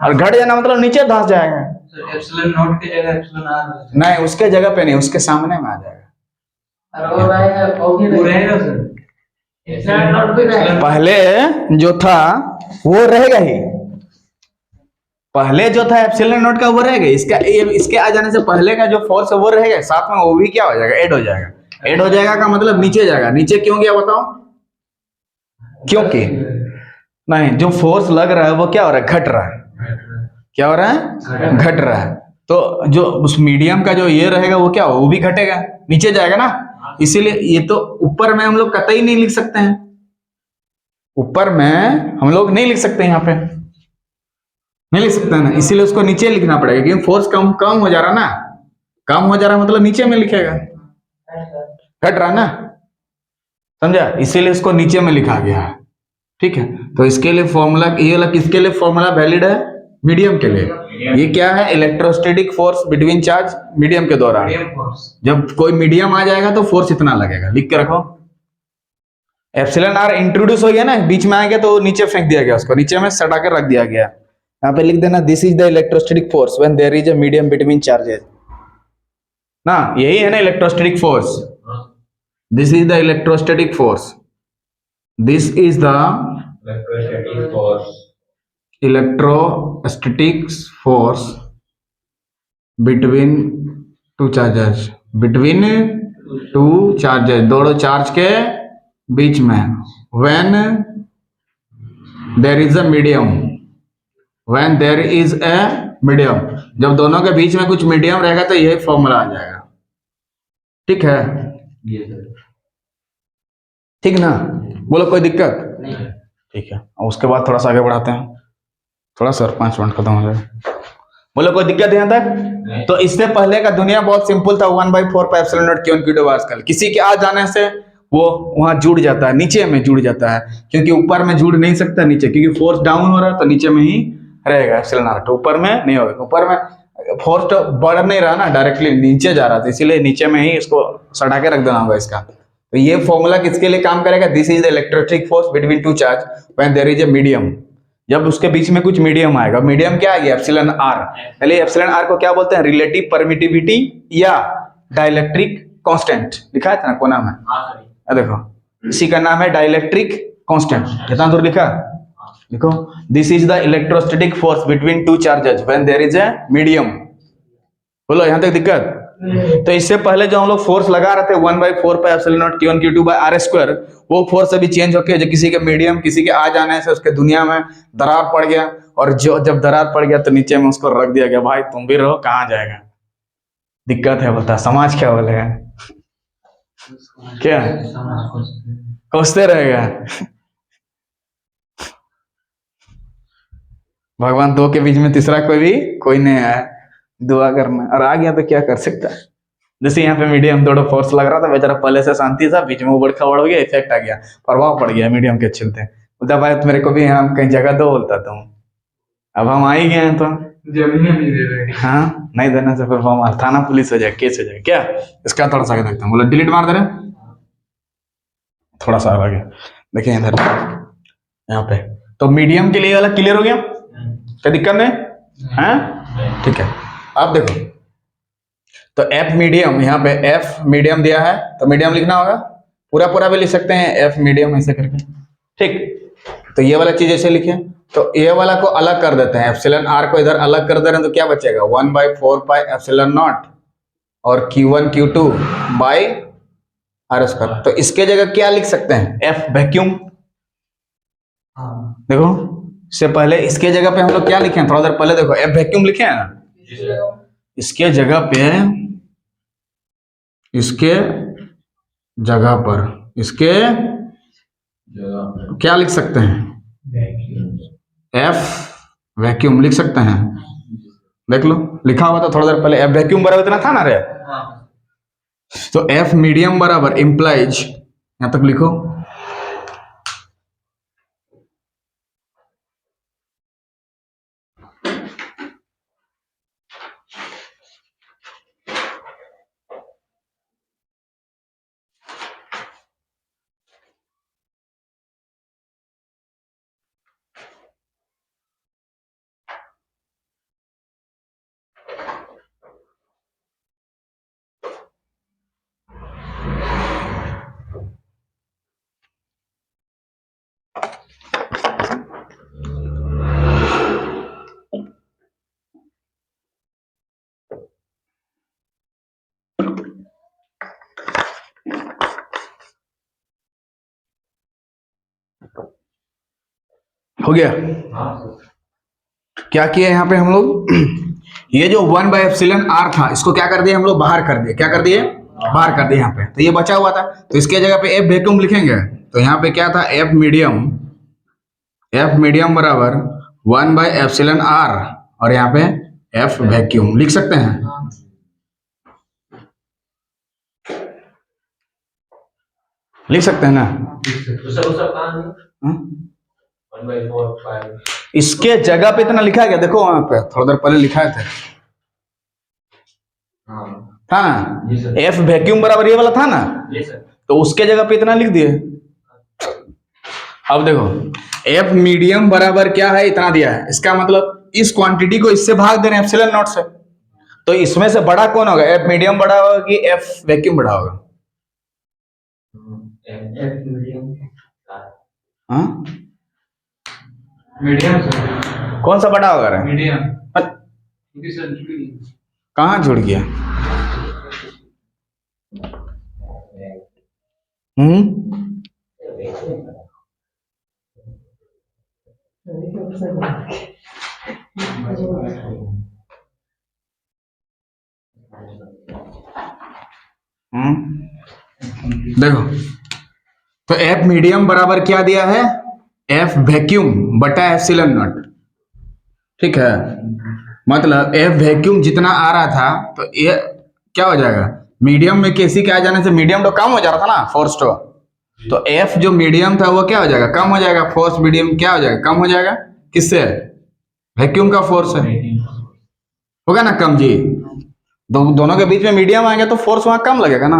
और घट जाना मतलब नीचे धंस जाएगा।
एप्सिलॉन नॉट की जगह एप्सिलॉन आर
नहीं, उसके जगह पे नहीं, उसके सामने में आ जाएगा।
और वो रहेगा सर।
पहले जो था वो रहेगा ही, पहले जो था एप्सिलॉन नॉट का वो रहेगा। इसके आ जाने से पहले का जो फोर्स है वो रहेगा, साथ में वो भी क्या हो जाएगा? ऐड हो जाएगा। ऐड हो जाएगा का मतलब नीचे जाएगा। नीचे क्यों गया बताओ? क्योंकि नहीं, जो फोर्स लग रहा है वो क्या हो रहा है? घट रहा है। क्या हो रहा है? घट रहा है। तो जो उस मीडियम का जो ये रहेगा वो क्या हो? वो भी घटेगा, नीचे जाएगा ना। इसीलिए ये तो ऊपर में हम लोग कतई नहीं लिख सकते हैं, ऊपर में हम लोग नहीं लिख सकते, यहाँ पे नहीं लिख सकते ना, इसीलिए उसको नीचे लिखना पड़ेगा। क्योंकि फोर्स कम हो जा रहा ना, कम हो जा रहा मतलब नीचे में लिखेगा, घट रहा ना, समझा? इसीलिए इसको नीचे में लिखा गया है, ठीक है। तो इसके लिए फॉर्मूला ये वाला किसके लिए फॉर्मूला वैलिड है? मीडियम के लिए। ये क्या है? Electrostatic force between charge medium के दौरान। जब कोई मीडियम आ जाएगा तो फोर्स इतना लगेगा, लिख के रखो। एप्सिलॉन आर इंट्रोड्यूस हो गया ना, बीच में आ गया तो नीचे फेंक दिया गया, उसको नीचे में सटा कर रख दिया गया। यहाँ पे लिख देना this is the electrostatic force when there is a medium between charges ना, यही है ना electrostatic force. This is the electrostatic force, this is the
electrostatic force,
electrostatic force between two charges, between two charges, दोनों चार्ज के बीच में। When there is a medium, when there is a medium, जब दोनों के बीच में कुछ मीडियम रहेगा तो यही फॉर्मूला आ जाएगा, ठीक है? ठीक ना? बोलो कोई दिक्कत नहीं? ठीक है, और उसके बाद थोड़ा सा आगे बढ़ाते हैं, थोड़ा सर 5 मिनट खत्म हो जाए। बोलो कोई दिक्कत यहाँ तक? तो इससे पहले का दुनिया बहुत सिंपल था, 1/4 pi epsilon nought Q1 Q2 आजकल किसी के आ जाने से वो वहां जुड़ जाता है, नीचे में जुड़ जाता है, क्योंकि ऊपर में जुड़ नहीं सकता नीचे, क्योंकि फोर्स डाउन हो रहा है तो नीचे में ही रहेगा एप्सिलॉन आर, ऊपर में नहीं होगा। ऊपर में फोर्स तो बढ़ नहीं रहा ना, डायरेक्टली नीचे जा रहा था, इसीलिए नीचे में ही इसको सटा के रख देना होगा इसका। तो ये फॉर्मूला किसके लिए काम करेगा? This is the electrostatic force between two charge when there is a medium, जब उसके बीच में कुछ मीडियम आएगा, मीडियम क्या आ गया, एप्सिलॉन आर। पहले एप्सिलॉन आर को क्या बोलते हैं, रिलेटिव परमिटिविटी या डाइलेक्ट्रिक कांस्टेंट, लिखा है था ना कोना में, देखो इसी का नाम है डाइलेक्ट्रिक कांस्टेंट। कितना दूर लिखा, देखो this is the electrostatic force between two charges when there is a medium. बोलो यहां तक दिक्कत। तो इससे पहले जो हम लोग फोर्स लगा रहे थे 1/4 pi epsilon nought Q1 Q2 by R square, वो फोर्स अभी चेंज होके जो किसी के मीडियम, किसी के आ जाने से उसके दुनिया में दरार पड़ गया, और जो जब दरार पड़ गया तो नीचे में उसको रख दिया गया, भाई तुम भी रहो, कहाँ जाएगा, दिक्कत है, बता समाज क्या बोलेगा, क्या कोसते रहेगा। भगवान दो के बीच में तीसरा कोई नहीं आया, दुआ करना, और आ गया तो क्या कर सकता है। जैसे यहाँ पे मीडियम थोड़ा फोर्स लग रहा था, बेचारा पहले से शांति था, बीच में उबड़ खबड़ हो गया, इफेक्ट आ गया, प्रभाव पड़ गया मीडियम के चलते। बोलता भाई मेरे को भी यहाँ कहीं जगह दो, बोलता तुम, अब हम आ ही गए हैं तो
जमीन नहीं दे रहे।
हाँ, नहीं देने से फिर हम थाना पुलिस हो जाए, केस हो जाए क्या। इसका थोड़ा सा आगे देखते हैं, बोलो डिलीट मार दे रहे, थोड़ा सा आगे देखिए इधर यहाँ पे। तो मीडियम के लिए वाला क्लियर हो गया, क्या दिक्कत नहीं है, ठीक है। अब देखो तो एफ मीडियम, यहाँ पे एफ मीडियम दिया है तो मीडियम लिखना होगा, पूरा पूरा भी लिख सकते हैं एफ मीडियम ऐसे करके, ठीक। तो ये वाला चीज ऐसे लिखे, तो ये वाला को अलग कर देते हैं, एप्सिलॉन आर को इधर अलग कर दे रहे हैं, तो क्या बचेगा 1/4 पाई एप्सिलॉन नॉट और Q1 Q2 by R square. तो इसके जगह क्या लिख सकते हैं, एफ वैक्यूम। देखो इससे पहले इसके जगह पे हम लोग क्या लिखे हैं, थोड़ा देर पहले देखो एफ वैक्यूम लिखे हैं ना, इसके जगह पे, इसके जगह पर, इसके क्या लिख सकते हैं, एफ वैक्यूम लिख सकते हैं। देख लो लिखा हुआ था थोड़ा देर पहले, एफ वैक्यूम बराबर इतना था ना रे, तो एफ मीडियम बराबर इंप्लाइज, यहां तक लिखो, हो गया। क्या किया यहाँ पे हम लोग, ये जो 1/εr था इसको क्या कर दिए हम लोग, बाहर कर दिए, क्या कर दिए, बाहर कर दिए यहाँ पे, तो ये बचा हुआ था, तो इसके जगह पे एफ वैक्यूम लिखेंगे, तो यहाँ पे क्या था, एफ मीडियम बराबर 1/εr और यहाँ पे एफ वैक्यूम लिख सकते हैं, लिख सकते हैं ना। इसके जगह पे इतना लिखा गया, देखो वहां पे थोड़ा देर पहले लिखा था ना, एफ वैक्यूम बराबर ये वाला था ना, तो उसके जगह पे इतना लिख दिए। अब देखो एफ मीडियम बराबर क्या है, इतना दिया है, इसका मतलब इस क्वांटिटी को इससे भाग दे रहे हैं एप्सिलॉन नॉट से, तो इसमें से बड़ा कौन होगा, एफ मीडियम बड़ा होगा कि एफ वैक्यूम बड़ा होगा, हाँ
मीडियम
कौन सा बड़ा होगा रे,
मीडियम
कहाँ जुड़ गया, देखो तो एफ मीडियम बराबर क्या दिया है, एफ वैक्यूम बटा एप्सिलॉन नॉट, ठीक है। मतलब एफ वैक्यूम जितना आ रहा था तो ये क्या हो जाएगा, मीडियम में किसी के आ जाने से मीडियम तो कम हो जा रहा था ना, फोर्स तो एफ जो मीडियम था वो क्या हो जाएगा, कम हो जाएगा, फोर्स मीडियम क्या हो जाएगा, कम हो जाएगा, किससे, वैक्यूम का फोर्स है, होगा ना कम जी, दोनों के बीच में मीडियम आएंगे तो फोर्स वहां कम लगेगा ना,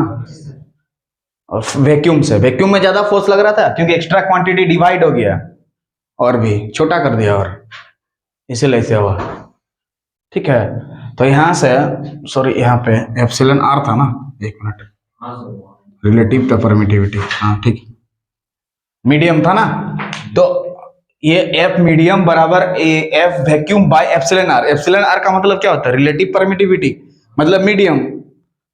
और वैक्यूम से, वैक्यूम में ज्यादा फोर्स लग रहा था क्योंकि एक्स्ट्रा क्वांटिटी डिवाइड हो गया, और भी छोटा कर दिया और इसीलिए ऐसे हुआ। ठीक है, तो यहाँ से सॉरी यहाँ पे एप्सिलॉन आर था ना, एक मिनट,
हाँ सर।
रिलेटिव तो परमिटिविटी, हाँ ठीक, मीडियम था ना, तो ये एफ मीडियम बराबर F vacuum by epsilon R. Epsilon R का मतलब क्या होता है? रिलेटिव परमिटिविटी, मतलब मीडियम।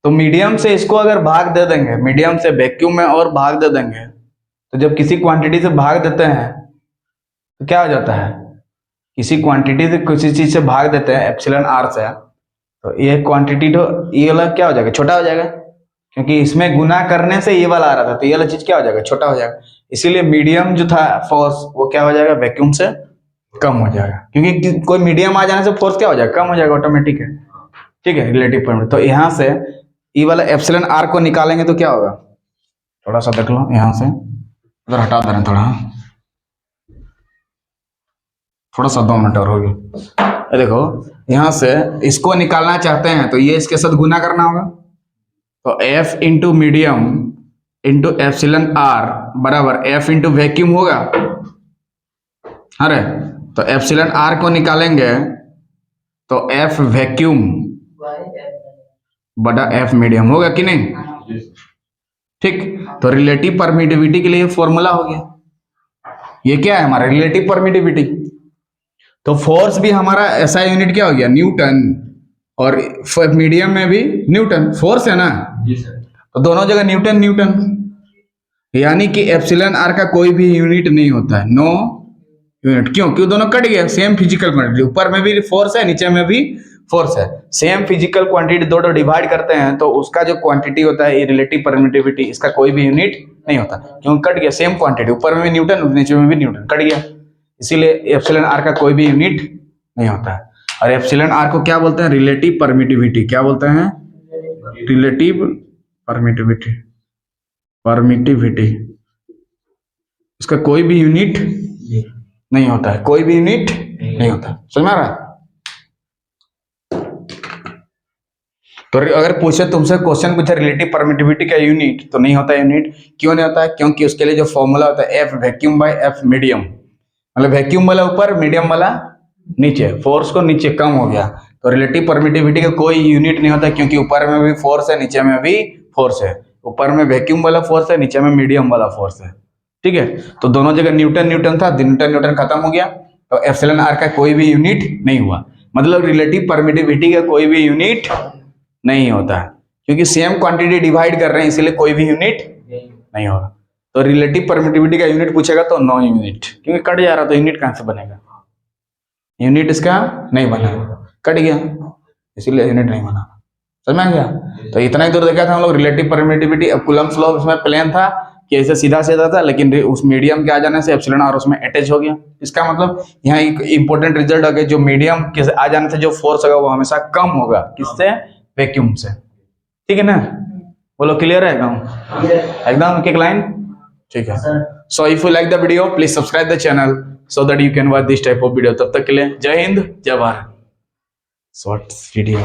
तो मीडियम से इसको अगर भाग दे देंगे, मीडियम से वैक्यूम में और भाग दे देंगे, तो जब किसी क्वांटिटी से भाग देते हैं तो क्या हो जाता है? किसी क्वांटिटी से किसी चीज से भाग देते हैं एप्सिलॉन आर से, तो ये क्वांटिटी तो ये वाला क्या हो जाएगा? छोटा हो जाएगा, क्योंकि इसमें गुना करने से ये वाला आ रहा था, तो ये वाला चीज क्या हो जाएगा? छोटा हो जाएगा। इसीलिए मीडियम जो था फोर्स, वो क्या हो जाएगा? वैक्यूम से कम हो जाएगा, क्योंकि कोई मीडियम आ जाने से फोर्स क्या हो जाएगा? कम हो जाएगा, ऑटोमेटिक है। ठीक है, रिलेटिव परमिट। तो यहाँ से ये वाला एप्सिलॉन आर को निकालेंगे तो क्या होगा? थोड़ा सा देख लो, यहाँ से उधर हटा दे रहे हैं थोड़ा सा 2 मिनट और हो गया। ये देखो, यहाँ से इसको निकालना चाहते हैं तो ये इसके साथ गुना करना होगा, तो F into medium into epsilon R बराबर एफ इंटू वैक्यूम होगा। अरे तो एप्सिलॉन आर को निकालेंगे तो एफ वैक्यूम बटा एफ मीडियम होगा कि नहीं? ठीक, तो रिलेटिव परमिटिविटी के लिए फॉर्मूला हो गया। ये क्या है हमारा? Relative permittivity. तो फोर्स भी हमारा ऐसा यूनिट क्या हो गया? न्यूटन, और मीडियम में भी न्यूटन, फोर्स है ना,
जी सर।
तो दोनों जगह न्यूटन न्यूटन, यानी कि एप्सिलॉन आर का कोई भी यूनिट नहीं होता है, नो यूनिट। क्यों? क्यों? दोनों कट गया, सेम फिजिकल क्वांटिटी, ऊपर में भी फोर्स है, नीचे में भी फोर्स है, सेम फिजिकल क्वांटिटी, दो डिवाइड करते हैं तो उसका जो क्वांटिटी होता है रिलेटिव परमिटिविटी, इसका कोई भी यूनिट नहीं होता, क्यों? कट गया, सेम क्वांटिटी, ऊपर में भी न्यूटन, नीचे में भी न्यूटन, कट गया। इसीलिए एप्सिलॉन आर का कोई भी यूनिट नहीं होता है। और एप्सिलॉन आर को क्या बोलते हैं? Relative permittivity. क्या बोलते हैं? Relative permittivity, permittivity. इसका कोई भी यूनिट नहीं होता है, कोई भी यूनिट नहीं होता। समझ में आ रहा है? तो अगर पूछे तुमसे क्वेश्चन पूछे रिलेटिव परमिटिविटी का यूनिट, तो नहीं होता यूनिट। क्यों नहीं होता है? क्योंकि उसके लिए जो फॉर्मूला होता है F vacuum by F medium, मतलब वैक्यूम वाला ऊपर, मीडियम वाला नीचे, फोर्स को नीचे कम हो गया, तो रिलेटिव परमिटिविटी का कोई यूनिट नहीं होता, क्योंकि ऊपर में भी फोर्स है, नीचे में भी फोर्स है, ऊपर में वैक्यूम वाला फोर्स है, नीचे में मीडियम वाला फोर्स है। ठीक है, तो दोनों जगह न्यूटन न्यूटन था, न्यूटन न्यूटन खत्म हो गया, तो एप्सिलॉन आर का कोई भी यूनिट नहीं हुआ, मतलब रिलेटिव परमिटिविटी का कोई भी यूनिट नहीं होता है, क्योंकि सेम क्वांटिटी डिवाइड कर रहे हैं, इसीलिए कोई भी यूनिट नहीं होगा। तो रिलेटिव परमिटिविटी का यूनिट पूछेगा तो नो यूनिट, क्योंकि कट जा रहा तो यूनिट कहां से बनेगा? यूनिट इसका नहीं बना, कट गया, इसीलिए यूनिट नहीं बना। समझ में आ गया? तो इतना ही दूर देखा था हम लोग रिलेटिव परमिटिविटी। अब कूलम्ब्स लॉ उसमें प्लेन था कि ऐसे सीधा सीधा था, लेकिन उस मीडियम के आ जाने से एप्सिलॉन आर उसमें अटैच हो गया। इसका मतलब यहाँ एक इंपॉर्टेंट रिजल्ट हो गया, जो मीडियम के आ जाने से जो फोर्स होगा वो हमेशा कम होगा, किससे? वैक्यूम से। ठीक है ना? बोलो, क्लियर है एकदम एक एक लाइन? ठीक है। So if you like the video please subscribe the channel so that you can watch this type of video. तब तक के लिए जय हिंद, जय भारत। Shorts video.